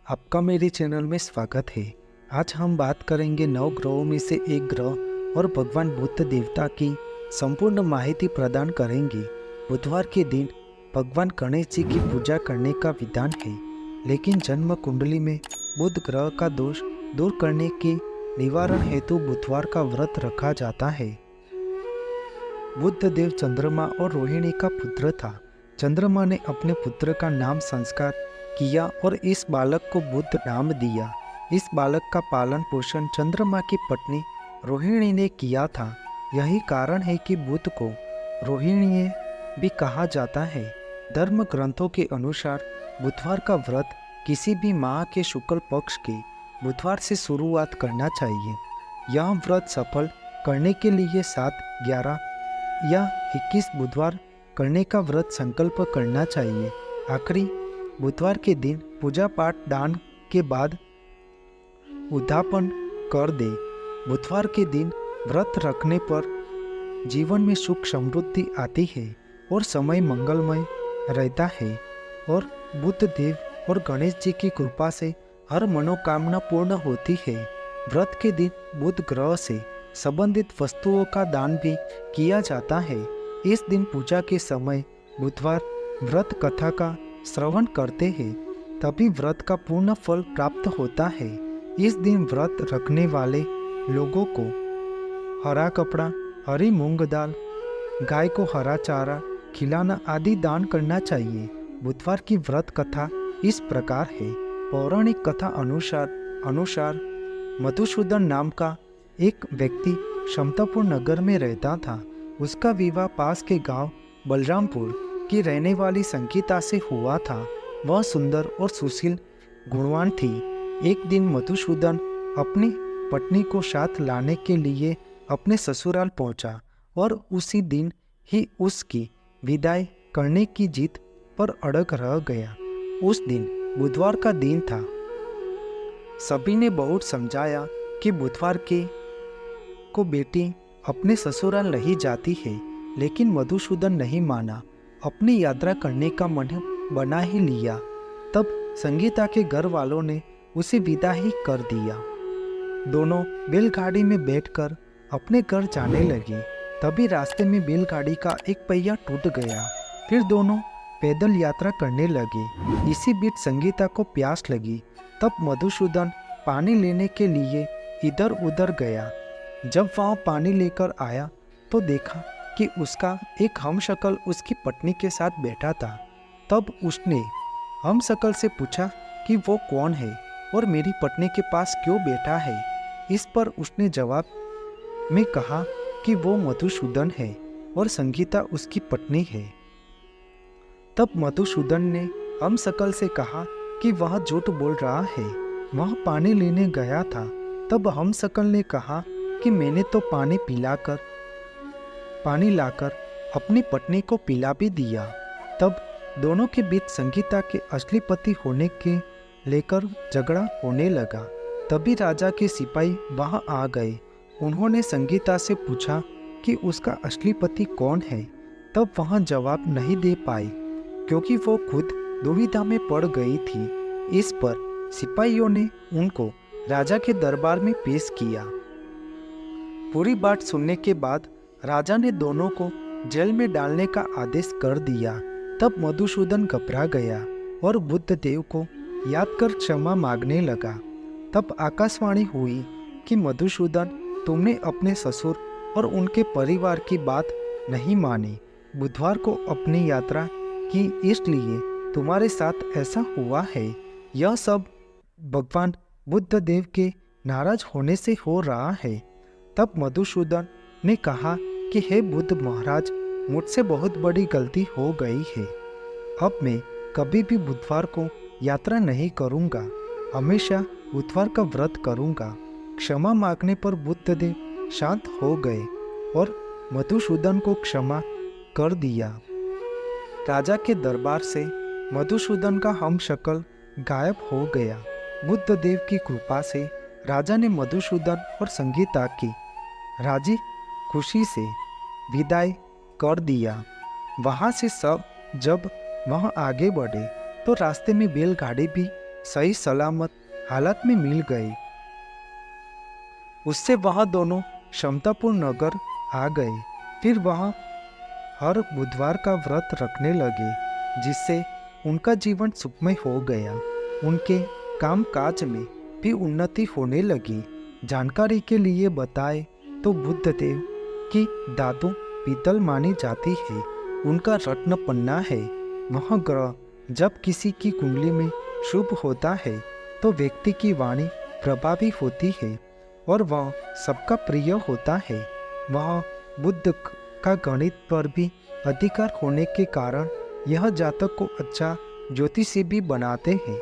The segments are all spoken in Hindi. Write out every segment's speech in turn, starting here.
आपका मेरे चैनल में स्वागत है। आज हम बात करेंगे 9 ग्रहों में से एक ग्रह और भगवान बुद्ध देवता की संपूर्ण माहिती प्रदान करेंगे। बुधवार के दिन भगवान गणेश जी की पूजा करने का विधान है, लेकिन जन्म कुंडली में बुध ग्रह का दोष दूर करने के निवारण हेतु बुधवार का व्रत रखा जाता है। बुद्ध देव चंद्रमा और रोहिणी का पुत्र था। चंद्रमा ने अपने पुत्र का नाम संस्कार किया और इस बालक को बुद्ध नाम दिया। इस बालक का पालन पोषण चंद्रमा की पत्नी रोहिणी ने किया था। यही कारण है कि बुद्ध को रोहिणी भी कहा जाता है। धर्म ग्रंथों के अनुसार बुधवार का व्रत किसी भी माह के शुक्ल पक्ष के बुधवार से शुरुआत करना चाहिए। यह व्रत सफल करने के लिए 7, 11 या 21 बुधवार करने का व्रत संकल्प करना चाहिए। आखिरी बुधवार के दिन पूजा पाठ दान के बाद उद्यापन कर दे। बुधवार के दिन व्रत रखने पर जीवन में सुख समृद्धि आती है और समय मंगलमय रहता है और बुद्ध देव और गणेश जी की कृपा से हर मनोकामना पूर्ण होती है। व्रत के दिन बुध ग्रह से संबंधित वस्तुओं का दान भी किया जाता है। इस दिन पूजा के समय बुधवार व्रत कथा का श्रवण करते हैं, तभी व्रत का पूर्ण फल प्राप्त होता है। इस दिन व्रत रखने वाले लोगों को हरा कपड़ा, हरी मूंग दाल, गाय को हरा चारा खिलाना आदि दान करना चाहिए। बुधवार की व्रत कथा इस प्रकार है। पौराणिक कथा अनुसार मधुसूदन नाम का एक व्यक्ति समतापुर नगर में रहता था। उसका विवाह पास के गांव बलरामपुर की रहने वाली संगीता से हुआ था। वह सुंदर और सुशील गुणवान थी। एक दिन मधुसूदन अपनी पत्नी को साथ लाने के लिए अपने ससुराल पहुंचा और उसी दिन ही उसकी विदाई करने की जिद पर अड़ग रह गया। उस दिन बुधवार का दिन था। सभी ने बहुत समझाया कि बुधवार को बेटी अपने ससुराल नहीं जाती है, लेकिन मधुसूदन नहीं माना। अपनी यात्रा करने का मन बना ही लिया। तब संगीता के घर वालों ने उसे विदा ही कर दिया। दोनों बैलगाड़ी में बैठकर अपने घर जाने लगे। तभी रास्ते में बैलगाड़ी का एक पहिया टूट गया। फिर दोनों पैदल यात्रा करने लगे। इसी बीच संगीता को प्यास लगी। तब मधुसूदन पानी लेने के लिए इधर उधर गया। जब वह पानी लेकर आया तो देखा कि उसका एक हमशक्ल उसकी पत्नी के साथ बैठा था। तब उसने हमशक्ल से पूछा कि वो कौन है और मेरी पत्नी के पास क्यों बैठा है। इस पर उसने जवाब में कहा कि वो मधुसूदन है और संगीता उसकी पत्नी है। तब मधुसूदन ने हमशक्ल से कहा कि वह झूठ बोल रहा है, वह पानी लेने गया था। तब हमशक्ल ने कहा कि मैंने तो पानी लाकर अपनी पत्नी को पिला भी दिया। तब दोनों के बीच संगीता के असली पति होने के लेकर झगड़ा होने लगा। तभी राजा के सिपाही वहां आ गए। उन्होंने संगीता से पूछा कि उसका असली पति कौन है। तब वह जवाब नहीं दे पाई, क्योंकि वो खुद दुविधा में पड़ गई थी। इस पर सिपाहियों ने उनको राजा के दरबार में पेश किया। पूरी बात सुनने के बाद राजा ने दोनों को जेल में डालने का आदेश कर दिया। तब मधुसूदन घबरा गया और बुद्ध देव को याद कर क्षमा मांगने लगा। तब आकाशवाणी हुई कि मधुसूदन, तुमने अपने ससुर और उनके परिवार की बात नहीं मानी। बुधवार को अपनी यात्रा की, इसलिए तुम्हारे साथ ऐसा हुआ है। यह सब भगवान बुद्ध देव के नाराज होने से हो रहा है। तब मधुसूदन ने कहा कि हे बुद्ध महाराज, मुझसे बहुत बड़ी गलती हो गई है। अब मैं कभी भी बुधवार को यात्रा नहीं करूंगा, हमेशा बुधवार का व्रत करूंगा। क्षमा मांगने पर बुद्ध देव शांत हो गए और मधुसूदन को क्षमा कर दिया। राजा के दरबार से मधुसूदन का हमशक्ल गायब हो गया। बुद्ध देव की कृपा से राजा ने मधुसूदन और संगीता की राजी खुशी से विदाई कर दिया। वहां से सब जब वह आगे बढ़े तो रास्ते में बैलगाड़ी भी सही सलामत हालत में मिल गए। उससे वहाँ दोनों क्षमतापूर्ण नगर आ गए। फिर वहाँ हर बुधवार का व्रत रखने लगे, जिससे उनका जीवन सुखमय हो गया। उनके काम काज में भी उन्नति होने लगी। जानकारी के लिए बताए तो बुद्ध देव की दादू पीतल मानी जाती है। उनका रत्न पन्ना है। वह ग्रह जब किसी की कुंडली में शुभ होता है तो व्यक्ति की वाणी प्रभावी होती है और वह सबका प्रिय होता है। वह बुद्ध का गणित पर भी अधिकार होने के कारण यह जातक को अच्छा ज्योतिषी भी बनाते हैं।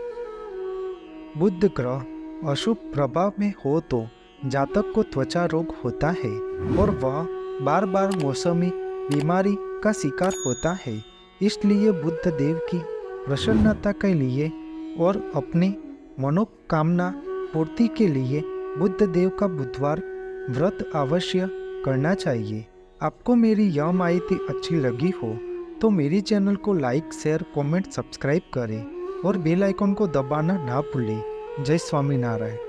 बुध ग्रह अशुभ प्रभाव में हो तो जातक को त्वचा रोग होता है और वह बार बार मौसमी बीमारी का शिकार होता है। इसलिए बुद्ध देव की प्रसन्नता के लिए और अपनी मनोकामना पूर्ति के लिए बुद्ध देव का बुधवार व्रत अवश्य करना चाहिए। आपको मेरी यह माहिती अच्छी लगी हो तो मेरी चैनल को लाइक, शेयर, कमेंट, सब्सक्राइब करें और बेल आइकन को दबाना ना भूलें। जय स्वामीनारायण।